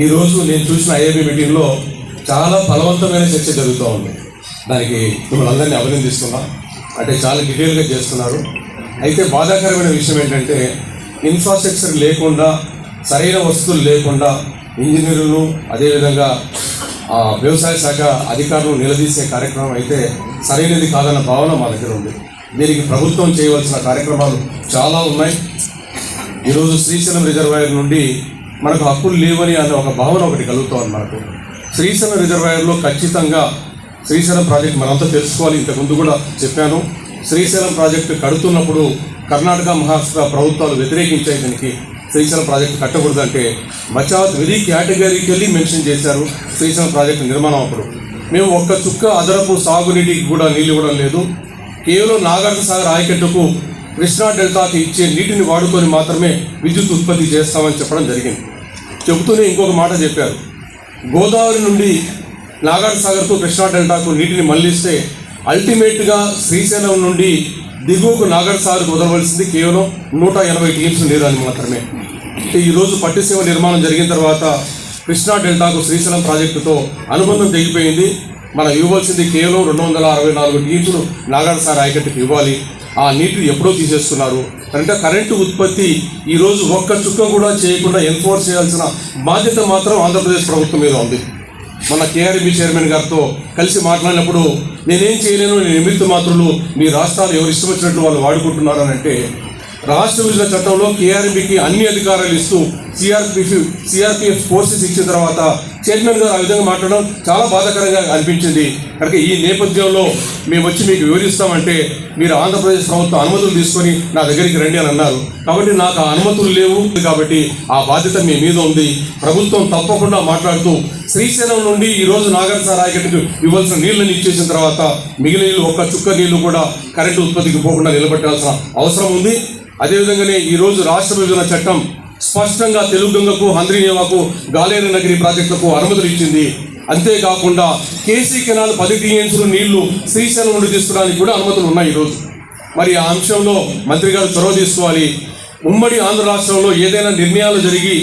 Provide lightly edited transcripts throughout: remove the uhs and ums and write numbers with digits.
ఈరోజు నేను చూసిన ఐఏబీ మీటింగ్లో చాలా బలవంతమైన చర్చ జరుగుతూ ఉంది. దానికి మిమ్మల్ని అందరినీ అభినందిస్తున్నాం. అంటే చాలా డీటెయిల్గా చేస్తున్నారు. అయితే బాధాకరమైన విషయం ఏంటంటే ఇన్ఫ్రాస్ట్రక్చర్ లేకుండా, సరైన వసతులు లేకుండా ఇంజనీర్లు అదేవిధంగా వ్యవసాయ శాఖ అధికారులు నిలదీసే కార్యక్రమం అయితే సరైనది కాదన్న భావన మా దగ్గర ఉంది. దీనికి ప్రభుత్వం చేయవలసిన కార్యక్రమాలు చాలా ఉన్నాయి. ఈరోజు శ్రీశైలం రిజర్వాయర్ నుండి మనకు హక్కులు లేవని అనే ఒక భావన ఒకటి కలుగుతోంది మనకు. శ్రీశైలం రిజర్వాయర్లో ఖచ్చితంగా శ్రీశైలం ప్రాజెక్ట్ మనంతా తెలుసుకోవాలి. ఇంతకుముందు కూడా చెప్పాను, శ్రీశైలం ప్రాజెక్టు కడుతున్నప్పుడు కర్ణాటక, మహారాష్ట్ర ప్రభుత్వాలు వ్యతిరేకించాయి. దీనికి శ్రీశైలం ప్రాజెక్టు కట్టకూడదంటే బచావత్ వెరీ కేటగిరికల్లీ మెన్షన్ చేశారు. శ్రీశైలం ప్రాజెక్టు నిర్మాణం అప్పుడు మేము ఒక్క చుక్క అదనపు సాగునీటికి కూడా నీళ్ళు ఇవ్వడం లేదు. కేవలం నాగార్జున సాగర్ ఆయకట్టుకు కృష్ణా డెల్టాకి ఇచ్చే నీటిని వాడుకొని మాత్రమే విద్యుత్ ఉత్పత్తి చేస్తామని చెప్పడం జరిగింది. చెబుతూనే ఇంకొక మాట చెప్పారు, గోదావరి నుండి నాగార్జున సాగర్కు కృష్ణా డెల్టాకు నీటిని మళ్లిస్తే అల్టిమేట్గా శ్రీశైలం నుండి దిగువకు నాగార్జున సాగర్కు వదలవలసింది కేవలం 180 టీఎంసీ నీరు అని మాత్రమే. ఈరోజు పట్టిసీమ నిర్మాణం జరిగిన తర్వాత కృష్ణా డెల్టాకు శ్రీశైలం ప్రాజెక్టుతో అనుబంధం తెగిపోయింది. మనం ఇవ్వాల్సింది కేవలం 264 టీఎంసీలు నాగార్జున సాగర్ ఆయకట్టుకు ఇవ్వాలి. ఆ నీటిని ఎప్పుడో తీసేస్తున్నారు. అంటే కరెంటు ఉత్పత్తి ఈరోజు ఒక్క చుక్క కూడా చేయకుండా ఎన్ఫోర్స్ చేయాల్సిన బాధ్యత మాత్రం ఆంధ్రప్రదేశ్ ప్రభుత్వం మీద ఉంది. మన కేఆర్బీ చైర్మన్ గారితో కలిసి మాట్లాడినప్పుడు నేనేం చేయలేను, నేను నిమిత్త మాత్రులు, మీ రాష్ట్రాలు ఎవరు ఇష్టం వచ్చినట్లు వాళ్ళు వాడుకుంటున్నారు అని అంటే, రాష్ట్ర విభజన చట్టంలో కేఆర్బీకి అన్ని అధికారాలు ఇస్తూ సిఆర్పిఎఫ్ ఫోర్సెస్ ఇచ్చిన తర్వాత చైర్మన్ గారు ఆ విధంగా మాట్లాడడం చాలా బాధాకరంగా అనిపించింది. కనుక ఈ నేపథ్యంలో మేము వచ్చి మీకు వివరిస్తామంటే మీరు ఆంధ్రప్రదేశ్ ప్రభుత్వం అనుమతులు తీసుకొని నా దగ్గరికి రండి అని అన్నారు. కాబట్టి నాకు ఆ అనుమతులు లేవు, కాబట్టి ఆ బాధ్యత మీ మీద ఉంది. ప్రభుత్వం తప్పకుండా మాట్లాడుతూ శ్రీశైలం నుండి ఈరోజు నాగార్జున సాగర్ ఆయకట్టుకు ఇవ్వాల్సిన నీళ్ళని ఇచ్చేసిన తర్వాత మిగిలిన నీళ్ళు ఒక్క చుక్క నీళ్లు కూడా కరెంటు ఉత్పత్తికి పోకుండా నిలబెట్టాల్సిన అవసరం ఉంది. అదేవిధంగానే ఈరోజు రాష్ట్ర విభజన చట్టం స్పష్టంగా తెలుగుగంగకు, హంద్రీనేవాకు, గాలేరు నగరి ప్రాజెక్టులకు అనుమతులు ఇచ్చింది. అంతేకాకుండా కేసీ కెనాల్ 10 టీఎంసీలు నీళ్లు శ్రీశైలం నుండి తీసుకోవడానికి కూడా అనుమతులు ఉన్నాయి ఈరోజు. మరి ఆ అంశంలో మంత్రి గారు చొరవ తీసుకోవాలి. ఉమ్మడి ఆంధ్ర రాష్ట్రంలో ఏదైనా నిర్ణయాలు జరిగి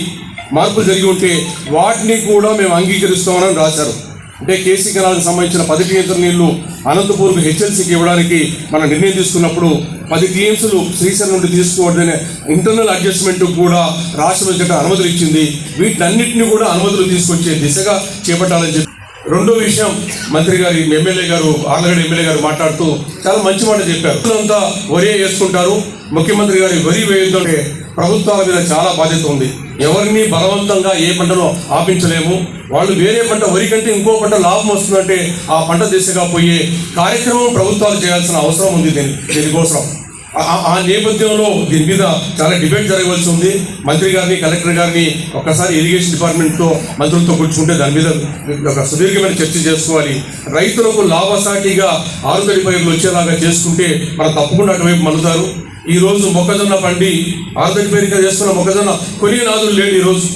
మార్పులు జరిగి ఉంటే వాటిని కూడా మేము అంగీకరిస్తామని రాశారు. అంటే కేసీ కెనాల్కి సంబంధించిన 10 టీఎంసీల నీళ్లు అనంతపూర్కు హెచ్ఎల్సీకి ఇవ్వడానికి మనం నిర్ణయం తీసుకున్నప్పుడు 10 టీఎంసీలు శ్రీశైలం నుండి తీసుకోవద్దనే ఇంటర్నల్ అడ్జస్ట్మెంట్ కూడా రాష్ట్ర బడ్జెట్ అనుమతులు ఇచ్చింది. వీటన్నిటిని కూడా అనుమతులు తీసుకొచ్చే దిశగా చేపట్టాలని చెప్పి రెండో విషయం మంత్రి గారి ఎమ్మెల్యే గారు, ఆర్లగడ్డ ఎమ్మెల్యే గారు మాట్లాడుతూ చాలా మంచి మాట చెప్పారు. అంతా వరి వేసుకుంటారు, ముఖ్యమంత్రి గారి వరి వేయడంటే ప్రభుత్వాల మీద చాలా బాధ్యత ఉంది. ఎవరిని బలవంతంగా ఏ పంటలో ఆపించలేము. వాళ్ళు వేరే పంట, వరి కంటే ఇంకో పంట లాభం వస్తుందంటే ఆ పంట దిశగా పోయే కార్యక్రమం ప్రభుత్వాలు చేయాల్సిన అవసరం ఉంది. దీనికోసం ఆ నేపథ్యంలో దీని మీద చాలా డిబేట్ జరగవలసి ఉంది. మంత్రి గారిని, కలెక్టర్ గారిని ఒక్కసారి ఇరిగేషన్ డిపార్ట్మెంట్తో మంత్రులతో కూర్చుంటే దాని మీద ఒక సుదీర్ఘమైన చర్చ చేసుకోవాలి. రైతులకు లాభసాటిగా ఆరుతడి పైర్లు వచ్చేలాగా చేసుకుంటే మనం తప్పకుండా అటువైపు మలుతారు. ఈరోజు మొక్కజొన్న పండి ఆరుతడి పైరుగా చేస్తున్న మొక్కజొన్న కొనే నాదులు లేడు. ఈరోజు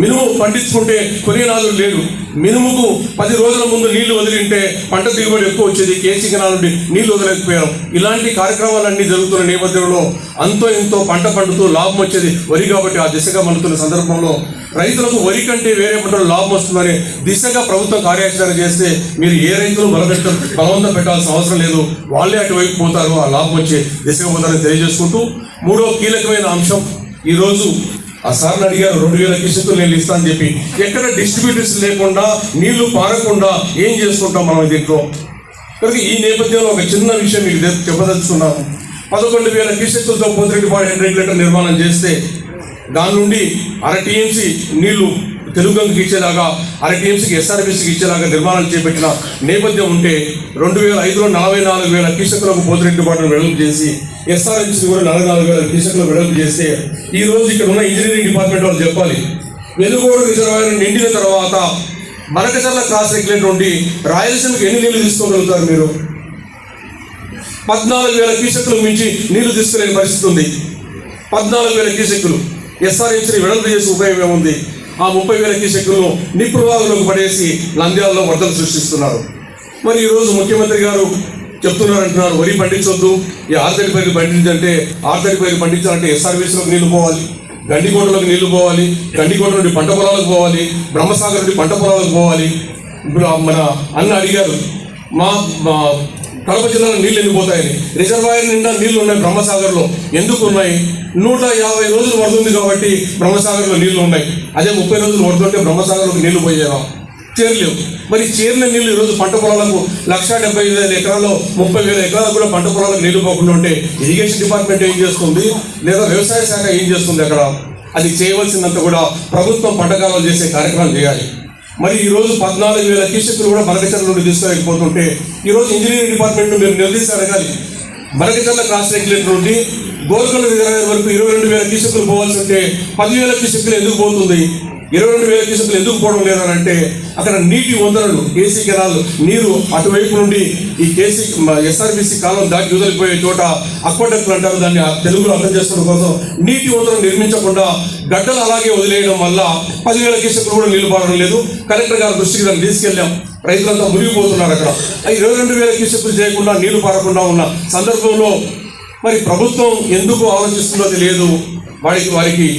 మినుము పండించుకుంటే కొనే నాదులు లేడు. మినుముకు 10 రోజుల ముందు నీళ్లు వదిలింటే పంట దిగుబడి ఎక్కువ వచ్చేది. కేసీ కెనాల్ నుండి నీళ్లు వదలకపోయాం. ఇలాంటి కార్యక్రమాలన్నీ జరుగుతున్న నేపథ్యంలో అంతో ఇంతో పంట పండుతూ లాభం వచ్చేది వరి. కాబట్టి ఆ దిశగా మలుతున్న సందర్భంలో రైతులకు వరి కంటే వేరే పంటలు లాభం వస్తుందనే దిశగా ప్రభుత్వం కార్యాచరణ చేస్తే మీరు ఏ రైతులు బలవంతం పెట్టాల్సిన అవసరం లేదు. వాళ్ళే అటువైపు పోతారు, ఆ లాభం వచ్చే దిశగా పోతారని తెలియజేసుకుంటూ మూడో కీలకమైన అంశం, ఈరోజు ఆ సార్ని అడిగారు 2000 క్యూసెక్కులు నేను ఇస్తానని చెప్పి, ఎక్కడ డిస్ట్రిబ్యూటర్స్ లేకుండా నీళ్లు పారకుండా ఏం చేసుకుంటాం మనం దీంట్లో. కనుక ఈ నేపథ్యంలో ఒక చిన్న విషయం మీకు చెప్పదలుచుకున్నాము. 11,000 క్యూసెక్కులతో పోతిరెడ్డిపాడు హెడ్ రెగ్యులేటర్ నిర్మాణం చేస్తే దాని నుండి 1/2 టీఎంసీ నీళ్లు తెలుగుగంగకి ఇచ్చేలాగా, 1/2 టీఎంసీకి ఎస్ఆర్బీసీకి ఇచ్చేలాగా నిర్మాణం చేపట్టిన నేపథ్యం ఉంటే 2005లో 44,000 క్యూసెక్కులకు పోతిరెడ్డిపాడును వెడల్పు చేసి ఎస్ఆర్ఎంసీ కూడా 44,000 క్యూసెక్కులకు వెడల్పు చేస్తే ఈ రోజు ఇక్కడ ఉన్న ఇంజనీరింగ్ డిపార్ట్మెంట్ వాళ్ళు చెప్పాలి, వెలుగోడు రిజర్వాయర్ నిండిన తర్వాత మరకచర్ల క్రాస్ రెగ్యులేటర్ నుండి రాయలసీమకి ఎన్ని నీళ్లు తీసుకోగలుగుతారు మీరు? 14,000 క్యూసెక్కులకు మించి నీళ్లు తీసుకునే పరిస్థితి ఉంది. 14,000 క్యూసెక్కులు ఎస్ఆర్ఎంసీని వెడల్పు చేసి ఉపయోగం ఏముంది? ఆ 30,000 క్యూసెక్కులను నిప్రవాగులకు పడేసి నంద్యాలలో వరదలు సృష్టిస్తున్నారు. మరి ఈరోజు ముఖ్యమంత్రి గారు చెప్తున్నారంటున్నారు వరి పండించొద్దు, ఈ ఆరుతడి పైరు పండించంటే, ఆరుతడి పైరు పండించాలంటే ఎస్ఆర్బీసీలోకి నీళ్లు పోవాలి. గండికోటలోకి నీళ్లు పోవాలి, గండికోట నుండి పంట పొలాలకు పోవాలి, బ్రహ్మసాగర్ నుండి పంట పొలాలకు పోవాలి. ఇప్పుడు మన అన్న అడిగారు మా కడప జిల్లాలో నీళ్ళు ఎందుకు పోతాయని. రిజర్వాయర్ నిండా నీళ్లు ఉన్నాయి బ్రహ్మసాగర్లో. ఎందుకు ఉన్నాయి? 150 రోజులు పడుతుంది కాబట్టి బ్రహ్మసాగర్లో నీళ్లు ఉన్నాయి. అదే 30 రోజులు పడుతుంటే బ్రహ్మసాగర్లోకి నీళ్లు పోయేవా? చేరలేవు. మరి చేరిన నీళ్లు ఈరోజు పంట పొలాలకు 1,75,000 ఎకరాల్లో 30,000 ఎకరాలకు కూడా పంట పొలాలకు నీళ్లు పోకుండా ఉంటే ఇరిగేషన్ డిపార్ట్మెంట్ ఏం చేస్తుంది, లేదా వ్యవసాయ శాఖ ఏం చేస్తుంది? అక్కడ అది చేయవలసినంత కూడా ప్రభుత్వం పంట కాలాలు చేసే కార్యక్రమం చేయాలి. మరి ఈరోజు 14,000 క్యూసెక్కులు కూడా బనకచర్ల నుండి తీసుకోలేకపోతుంటే ఈరోజు ఇంజనీరింగ్ డిపార్ట్మెంట్ మీరు నిలదీసి అడగాలి. బనకచర్ల క్రాస్ రెగ్యులేటర్ నుండి గోల్కొండ రిజర్వాయర్ వరకు 22,000 క్యూసెక్కులు పోవాల్సి ఉంటే 10,000 క్యూసెక్కులు ఎందుకు పోతుంది? 22,000 క్యూసెక్కులు ఎందుకు పోవడం లేదనంటే అక్కడ నీటి వందనలు, కేసీ కెనాల్ నీరు అటువైపు నుండి ఈ కేసీ ఎస్ఆర్బీసీ కాలం దాటి వదిలిపోయే చోట అక్వాడక్ట్లు అంటారు దాన్ని, తెలుగులో అర్థం చేసుకోవడం కోసం నీటి వందనలు నిర్మించకుండా గడ్డలు అలాగే వదిలేయడం వల్ల 10,000 క్యూసెక్కులు కూడా నీళ్లు పారడం లేదు. కలెక్టర్ గారి దృష్టికి దాన్ని తీసుకెళ్ళాం. రైతులంతా మునిగిపోతున్నారు. అక్కడ 22,000 క్యూసెక్కులు చేయకుండా నీళ్లు పారకుండా ఉన్న సందర్భంలో మరి ప్రభుత్వం ఎందుకు ఆలోచిస్తుందో తెలియదు. వారికి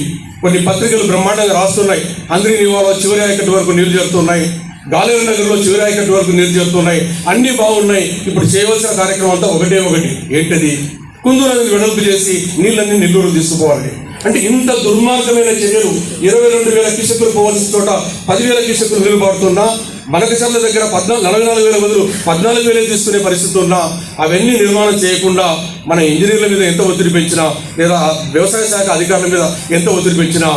కొన్ని పత్రికలు బ్రహ్మాండంగా రాస్తున్నాయి. అందరి నివాలో చివరి ఆయకట్టు వరకు నీళ్లు చేరుతున్నాయి, గాలేరు నగర్లో చివరి ఆయకట్టు వరకు నీళ్లు చేరుతున్నాయి, అన్నీ బాగున్నాయి. ఇప్పుడు చేయవలసిన కార్యక్రమం అంతా ఒకటి ఏంటది? కుందు నదిని వెడల్పు చేసి నీళ్ళన్నీ నెల్లూరు తీసుకుపోవాలి. అంటే ఇంత దుర్మార్గమైన చర్యలు 22,000 క్యూసెక్కులు పోవాల్సిన చోట 10,000 క్యూసెక్కులు నీళ్లు పారుతున్నా, బనకచర్ల దగ్గర 44,000 బదులు 14,000 తీసుకునే పరిస్థితి ఉన్నా అవన్నీ నిర్మాణం చేయకుండా మన ఇంజనీర్ల మీద ఎంత ఒత్తిడి పెంచినా, లేదా వ్యవసాయ శాఖ అధికారుల మీద ఎంత ఒత్తిడి పెంచినా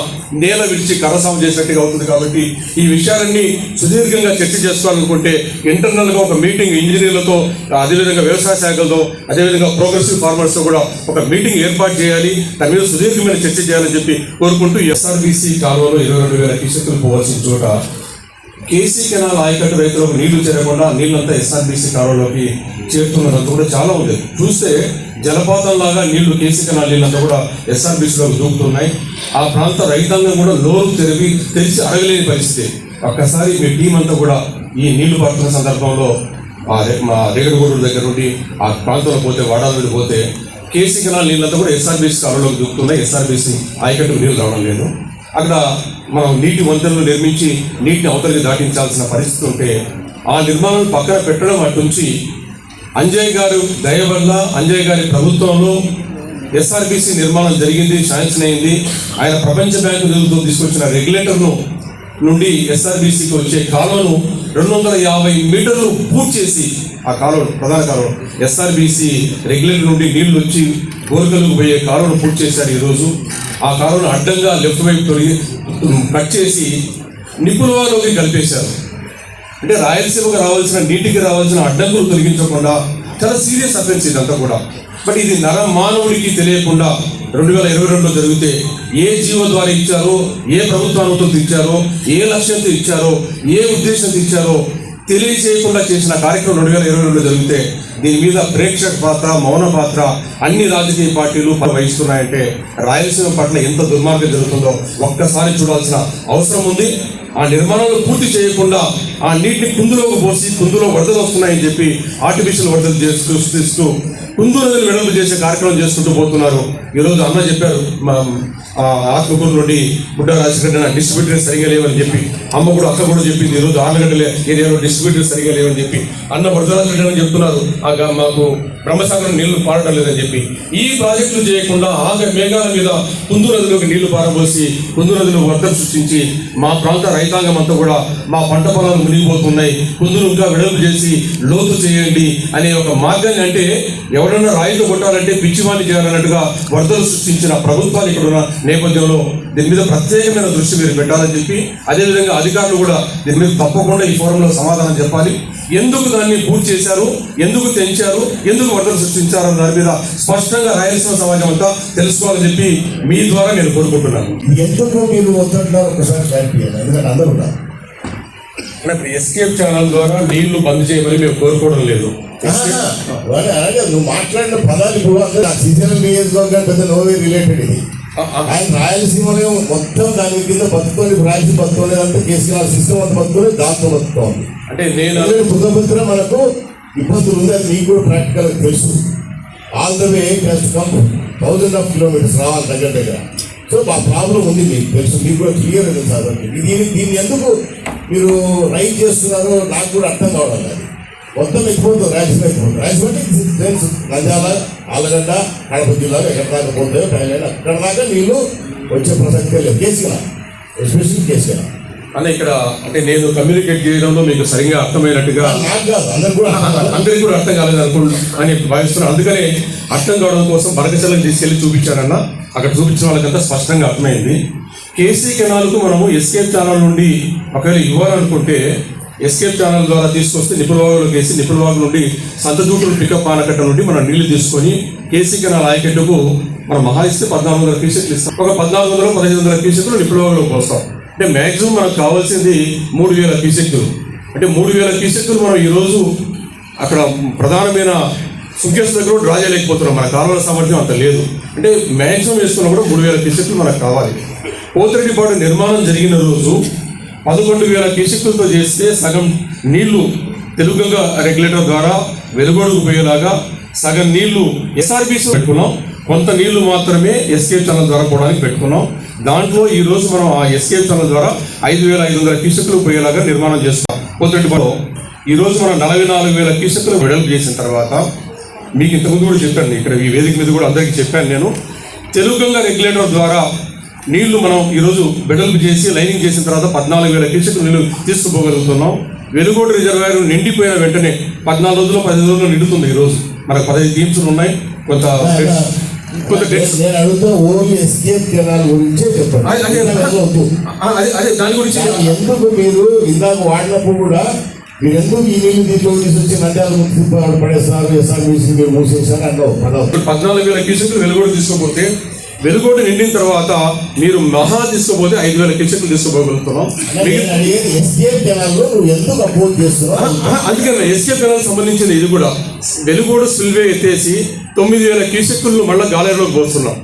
నేల విడిచి కరసాము చేసినట్టుగా అవుతుంది. కాబట్టి ఈ విషయాలన్నీ సుదీర్ఘంగా చర్చ చేసుకోవాలనుకుంటే ఇంటర్నల్గా ఒక మీటింగ్ ఇంజనీర్లతో, అదేవిధంగా వ్యవసాయ శాఖలతో, అదేవిధంగా ప్రోగ్రెసివ్ ఫార్మర్స్తో కూడా ఒక మీటింగ్ ఏర్పాటు చేయాలి. దాని మీద సుదీర్ఘమైన చర్చ చేయాలని చెప్పి కోరుకుంటూ, ఎస్ఆర్బీసీ కాలువలో 22,000 క్యూసెక్కులు పోవాల్సిన చోట కేసీ కెనాల్ ఆయకట్టు రైతులకు నీళ్లు చేరకుండా నీళ్ళంతా ఎస్ఆర్బీసీ కాలువలోకి చేరుతున్నదంతా కూడా చాలా ఉంది. చూస్తే జలపాతంలాగా నీళ్లు కేసీ కెనాల్ నీళ్ళంతా కూడా ఎస్ఆర్బీసీలోకి దూకుతున్నాయి. ఆ ప్రాంత రైతాంగం కూడా నోరు తెరిచి అడగలేని పరిస్థితి. ఒక్కసారి మీ టీం అంతా కూడా ఈ నీళ్లు పడుతున్న సందర్భంలో మా రేగడగూడూరు దగ్గర నుండి ఆ ప్రాంతంలో పోతే, వాడాల నుండి పోతే కేసీ కెనాల్ నీళ్ళంతా కూడా ఎస్ఆర్బీసీ కాలువలోకి దూకుతున్నాయి. ఎస్ఆర్బీసీ ఆయకట్టుకు నీళ్లు రావడం లేదు. అక్కడ మనం నీటి వంతెనలు నిర్మించి నీటిని అవతలికి దాటించాల్సిన పరిస్థితి ఉంటే ఆ నిర్మాణం పక్కన పెట్టడం అటుంచి అంజయ్ గారు దయ వల్ల అంజయ్ గారి ప్రభుత్వంలో ఎస్ఆర్బీసీ నిర్మాణం జరిగింది, శాంక్షన్ అయింది. ఆయన ప్రపంచ బ్యాంకు నిధులతో తీసుకొచ్చిన రెగ్యులేటర్ను నుండి ఎస్ఆర్బీసీకి వచ్చే కాలువను 250 మీటర్లు పూర్తి చేసి ఆ కాలువ, ప్రధాన కాలువ ఎస్ఆర్బీసీ రెగ్యులేటర్ నుండి నీళ్లు వచ్చి గోరకలకు పోయే కాలువను పూర్తి చేశారు. ఈరోజు ఆ కాలువను అడ్డంగా లెఫ్ట్ వైపు కట్ చేసి నిపుణులలోకి కలిపేశారు. అంటే రాయలసీమకు రావాల్సిన, నీటికి రావాల్సిన అడ్డంకులు తొలగించకుండా చాలా సీరియస్ అఫెన్స్ ఇదంతా కూడా. బట్ ఇది మానవుడికి తెలియకుండా 2022లో జరిగితే ఏ జీవో ద్వారా ఇచ్చారో, ఏ ప్రభుత్వానుమతులతో ఇచ్చారో, ఏ లక్ష్యంతో ఇచ్చారో, ఏ ఉద్దేశంతో ఇచ్చారో తెలియజేయకుండా చేసిన కార్యక్రమం 2022లో జరిగితే దీని మీద ప్రేక్షక పాత్ర, మౌన పాత్ర అన్ని రాజకీయ పార్టీలు వహిస్తున్నాయంటే రాయలసీమ పట్ల ఎంత దుర్మార్గం జరుగుతుందో ఒక్కసారి చూడాల్సిన అవసరం ఉంది. ఆ నిర్మాణాలు పూర్తి చేయకుండా ఆ నీటిని కుందులోకి పోసి కుందులో వరదలు వస్తున్నాయని చెప్పి ఆర్టిఫిషియల్ వరదలు సృష్టిస్తూ కుందు నదులు వెడల్పు చేసే కార్యక్రమం చేసుకుంటూ పోతున్నారు. ఈరోజు అన్న చెప్పారు, ఆత్మకూరు నుండి బుడ్డ రాజశేఖర డిస్ట్రిబ్యూటర్స్ సరిగా లేవని చెప్పి, అమ్మ కూడా అక్క కూడా చెప్పింది ఈరోజు ఆర్నగడ్డ ఏరియాలో డిస్ట్రిబ్యూటర్స్ సరిగా లేవని చెప్పి, అన్న వరదరాజు అని చెప్తున్నారు మాకు బ్రహ్మసాగరం నీళ్లు పారడం లేదని చెప్పి. ఈ ప్రాజెక్టులు చేయకుండా మేఘాల మీద కుందు నదిలోకి నీళ్లు పారబోసి కుందు నదిలో వరదలు సృష్టించి మా ప్రాంత రైతాంగం అంతా కూడా మా పంట పొలాలు మునిగిపోతున్నాయి, కుందులు ఇంకా వెడల్పు చేసి లోతు చేయండి అనే ఒక మార్గాన్ని, అంటే ఎవరైనా రాయితో కొట్టాలంటే పిచ్చివాణి చేయాలన్నట్టుగా వరదలు సృష్టించిన ప్రభుత్వాలు ఇక్కడ ఉన్న నేపథ్యంలో దీని మీద ప్రత్యేకమైన దృష్టి మీరు పెట్టాలని చెప్పి, అదేవిధంగా అధికారులు కూడా దీని మీద తప్పకుండా ఈ ఫోరంలో సమాధానం చెప్పాలి. ఎందుకు దాన్ని పూర్తి చేశారు, ఎందుకు తెంచారు, ఎందుకు వరదలు సృష్టించారు దాని మీద స్పష్టంగా రాయలసీమ సమాజం అంతా తెలుసుకోవాలని చెప్పి మీ ద్వారా నేను కోరుకుంటున్నాను. ఎందుకు మీరు వద్దంటున్నారు ఒకసారి క్లారిటీ చేయాలి, ఎందుకంటే అందరూ ఉన్నారు. ఎస్కేప్ ఛానల్ ద్వారా నీళ్లు బంద్ చేయమని మేము కోరుకోవడం లేదు. అలాగే నువ్వు మాట్లాడిన పదాలు ఇప్పుడు అందరూ సీజనల్ నియోజకవర్గానికి పెద్ద నోవే రిలేటెడ్. ఇది ఆయన రాయలసీమలో మొత్తం దాని కింద బతుకొని, రాయలసీమ బతుకోలేదంటే కేసీఆర్ సిస్టమ్ అంతా బతుకొని దాంతో బతుకోవాలి. అంటే నేను పుట్టపత్ర మనకు ఇబ్బందులు ఉంది, అది మీకు కూడా ప్రాక్టికల్ తెలుసు. All the way has to come 1000 kilometers రావాలి దగ్గర. సో మా ప్రాబ్లం ఉంది, మీకు తెలుసు, మీకు కూడా క్లియర్ ఉంది సార్. దీన్ని ఎందుకు మీరు రైట్ చేస్తున్నారో నాకు కూడా అర్థం కావడం అది. మొత్తం ఎక్కువ రాయలసీమ తెలుసు, నంద్యాల, ఆలగడ్డ, కడప జిల్లాలో ఎక్కడ దాకా పోతాయో థాయిలాండ్ అక్కడ దాకా నీళ్ళు వచ్చే ప్రసక్తే లేదు. కేసీఆర్ ఎస్పెషల్లీ కేసీఆర్ అన్న ఇక్కడ అంటే నేను కమ్యూనికేట్ చేయడంలో మీకు సరిగ్గా అర్థమైనట్టుగా నాకు కాదు, అందరికీ కూడా అర్థం కాలేదు అని భావిస్తున్నాను. అందుకనే అర్థం కావడం కోసం బనకచెర్లకు తీసుకెళ్లి చూపించారన్న. అక్కడ చూపించిన వాళ్ళకంతా స్పష్టంగా అర్థమైంది. కేసీ కెనాల్కు మనము ఎస్కేప్ ఛానల్ నుండి ఒకవేళ ఇవ్వాలనుకుంటే ఎస్కేప్ ఛానల్ ద్వారా తీసుకొస్తే నిపుణవాగులోకి వేసి నిపుణవాగు నుండి సంతజూటులు పికప్ ఆనకట్ట నుండి మనం నీళ్లు తీసుకొని కేసీ కెనాల్ ఆయకట్టుకు మనం మహా ఇస్తే 1400 క్యూసెక్లు ఇస్తాం. ఒక 1400-1500 క్యూసెక్లు నిపుణవాగులోకి పోస్తాం. అంటే మ్యాక్సిమం మనకు కావాల్సింది 3000 క్యూసెక్లు. అంటే 3000 క్యూసెక్లు మనం ఈరోజు అక్కడ ప్రధానమైన సుంకేస్ దగ్గర డ్రా చేయలేకపోతున్నాం. మన కాలువల సామర్థ్యం అంత లేదు. అంటే మ్యాక్సిమం వేసుకున్నా కూడా 3000 క్యూసెక్లు మనకు కావాలి. పోతిరెడ్డిపాడు నిర్మాణం జరిగిన రోజు 11,000 క్యూసెక్లతో చేస్తే సగం నీళ్లు తెలుగుగంగా రెగ్యులేటర్ ద్వారా వెలుగొడుగు పోయేలాగా సగం నీళ్లు ఎస్ఆర్బీసీ పెట్టుకున్నాం. కొంత నీళ్లు మాత్రమే ఎస్కేప్ ఛానల్ ద్వారా పోవడానికి పెట్టుకున్నాం. దాంట్లో ఈ రోజు మనం ఆ ఎస్కేప్ ఛానల్ ద్వారా 5,500 క్యూసెక్లు పోయేలాగా నిర్మాణం చేస్తున్నాం. పోతిరెడ్డిపాడు ఈ రోజు మనం 44,000 క్యూసెక్లు వెడల్పు చేసిన తర్వాత మీకు ఇంతకుముందు కూడా చెప్పాను, ఇక్కడ ఈ వేదిక మీద కూడా అందరికీ చెప్పాను నేను. తెలుగుగంగా రెగ్యులేటర్ ద్వారా నీళ్లు మనం ఈరోజు వెడల్పు చేసి లైనింగ్ చేసిన తర్వాత 14,000 క్యూసెక్లు నీళ్లు తీసుకుపోగలుగుతున్నాం. వెలుగోడు రిజర్వాయర్ నిండిపోయిన వెంటనే 14 రోజులు 15 రోజులు నిండుతుంది. ఈరోజు మనకు 15 టీమ్స్ ఉన్నాయి. కొంత నేను అడుగుతా ఓన్లీ ఎస్కేప్ కెనాల్ గురించే చెప్పండి. అదే దాని గురించి ఎందుకు మీరు ఇందాక వాడినప్పుడు కూడా మీరు ఎందుకు ఈ నీళ్ళు దీంట్లో తీసుకొచ్చి నంద్యాల మున్సిపల్ పడేస్తారు, ఎస్ఆర్బీసీ మీరు మూసేసారు అన్నావు. 14,000 క్యూసెక్లు వెలుగోడు తీసుకోపోతే వెలుగోడు నిండిన తర్వాత మీరు మహా తీసుకోపోతే 5,000 క్యూసెక్లు తీసుకోగలుగుతున్నాం. ఎస్కేప్ కెనాల్ లో నువ్వు ఎందుకు అపోజ్ చేస్తున్నావు? అందుకని ఎస్కేప్ కెనాల్ సంబంధించింది ఇది కూడా వెలుగోడు స్పిల్వే ఎత్తేసి 9,000 క్యూసెక్లు మళ్ళీ గాలేరులోకి పోస్తున్నాం.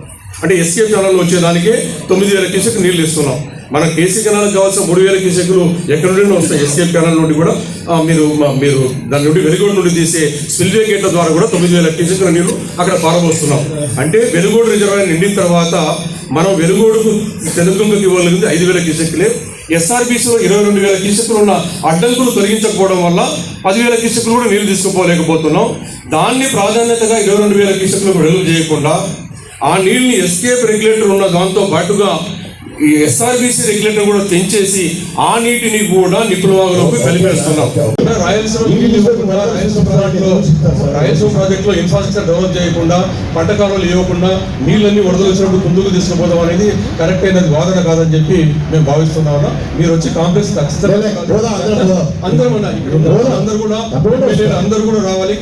అంటే ఎస్కేప్ కెనాల్ వచ్చేదానికి 9,000 క్యూసెక్ నీళ్లు ఇస్తున్నాం. మన కేసీ కెనాల్కి కావాల్సిన 3,000 క్యూసెక్లు ఎక్కడి నుండి వస్తాయి. ఎస్కేప్ కెనాల్ నుండి కూడా మీరు దాని నుండి వెలుగోడు నుండి తీసే స్పిల్వే గేట్ల ద్వారా కూడా 9,000 క్యూసెక్ల నీళ్లు అక్కడ పారబోస్తున్నాం. అంటే వెలుగోడు రిజర్వాయర్ నిండిన తర్వాత మనం వెలుగోడుకు తెలుగుగంగకి ఇవ్వగలిగింది 5,000 క్యూసెక్లే. ఎస్ఆర్బీసీలో 22,000 క్యూసెక్లు ఉన్న అడ్డంకులు తొలగించకపోవడం వల్ల 10,000 క్యూసెక్లు కూడా నీళ్లు తీసుకుపోలేకపోతున్నాం. దాన్ని ప్రాధాన్యతగా 22,000 క్యూసెక్లకు వెలుగు చేయకుండా ఆ నీళ్ళని ఎస్కేప్ రెగ్యులేటర్ ఉన్న దాంతో పాటుగా ఈ ఎస్ఆర్బీసీ రెగ్యులేటర్ కూడా తెంచేసి ఆ నీటిని కూడా నిపుణవాగులోకి కలిపేస్తున్నాం. రాయలసీమ ప్రాజెక్టులో ఇన్ఫ్రాస్ట్రక్చర్ డెవలప్ చేయకుండా పంట కాలువలు ఇవ్వకుండా నీళ్ళన్నీ వరదలు వచ్చినప్పుడు ముందుకు తీసుకుపోవడం అనేది కరెక్ట్ అయినది వాదన కాదని చెప్పి మేము భావిస్తున్నామన్నా. మీరు వచ్చి కాంగ్రెస్ అందరూ కూడా రావాలి.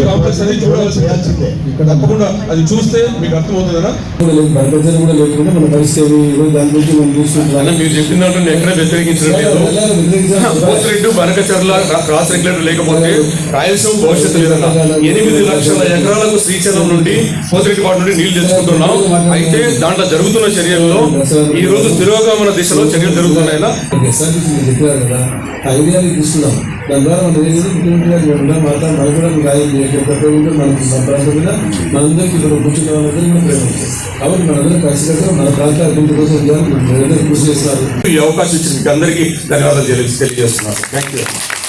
కాంగ్రెస్ అనేది చూడాల్సిందే. తప్పకుండా అది చూస్తే మీకు అర్థమవుతుందన్నా. కూడా లేకుండా మన పరిస్థితి దాని గురించి మనం చూస్తున్నాం. మీరు చెప్పిన దాంట్లో ఎక్కడ వ్యతిరేకించలేదు. పోతిరెడ్డి బనకచెర్ల క్రాస్ రెగ్యులేటర్ లేకపోతే రాయలసీమ భవిష్యత్తు లేదన్నా. 8 లక్షల ఎకరాలకు శ్రీశైలం నుండి పోతిరెడ్డిపాడు నుండి నీళ్లు తెచ్చుకుంటున్నాం. అయితే దాంట్లో జరుగుతున్న చర్యల్లో ఈ రోజు తిరోగమన దిశలో చర్యలు జరుగుతున్నాయినా చెప్పారు కదా, ఐడియాలు తీసుకున్నాం. దాని ద్వారా మనం ఏదైతే ముఖ్యమంత్రి మాట్లాడి మనం కూడా మనకి సంప్రాంతంగా మనందరికీ ఇక్కడ కూర్చున్న వాళ్ళందరికీ కూడా ప్రేమించాం. కాబట్టి మనందరం ఖచ్చితంగా మన ప్రాంత అభివృద్ధి కోసం కృషి చేస్తున్నారు. ఈ అవకాశం ఇచ్చిన మీకు అందరికీ ధన్యవాదాలు తెలియజేస్తున్నాను. Thank you.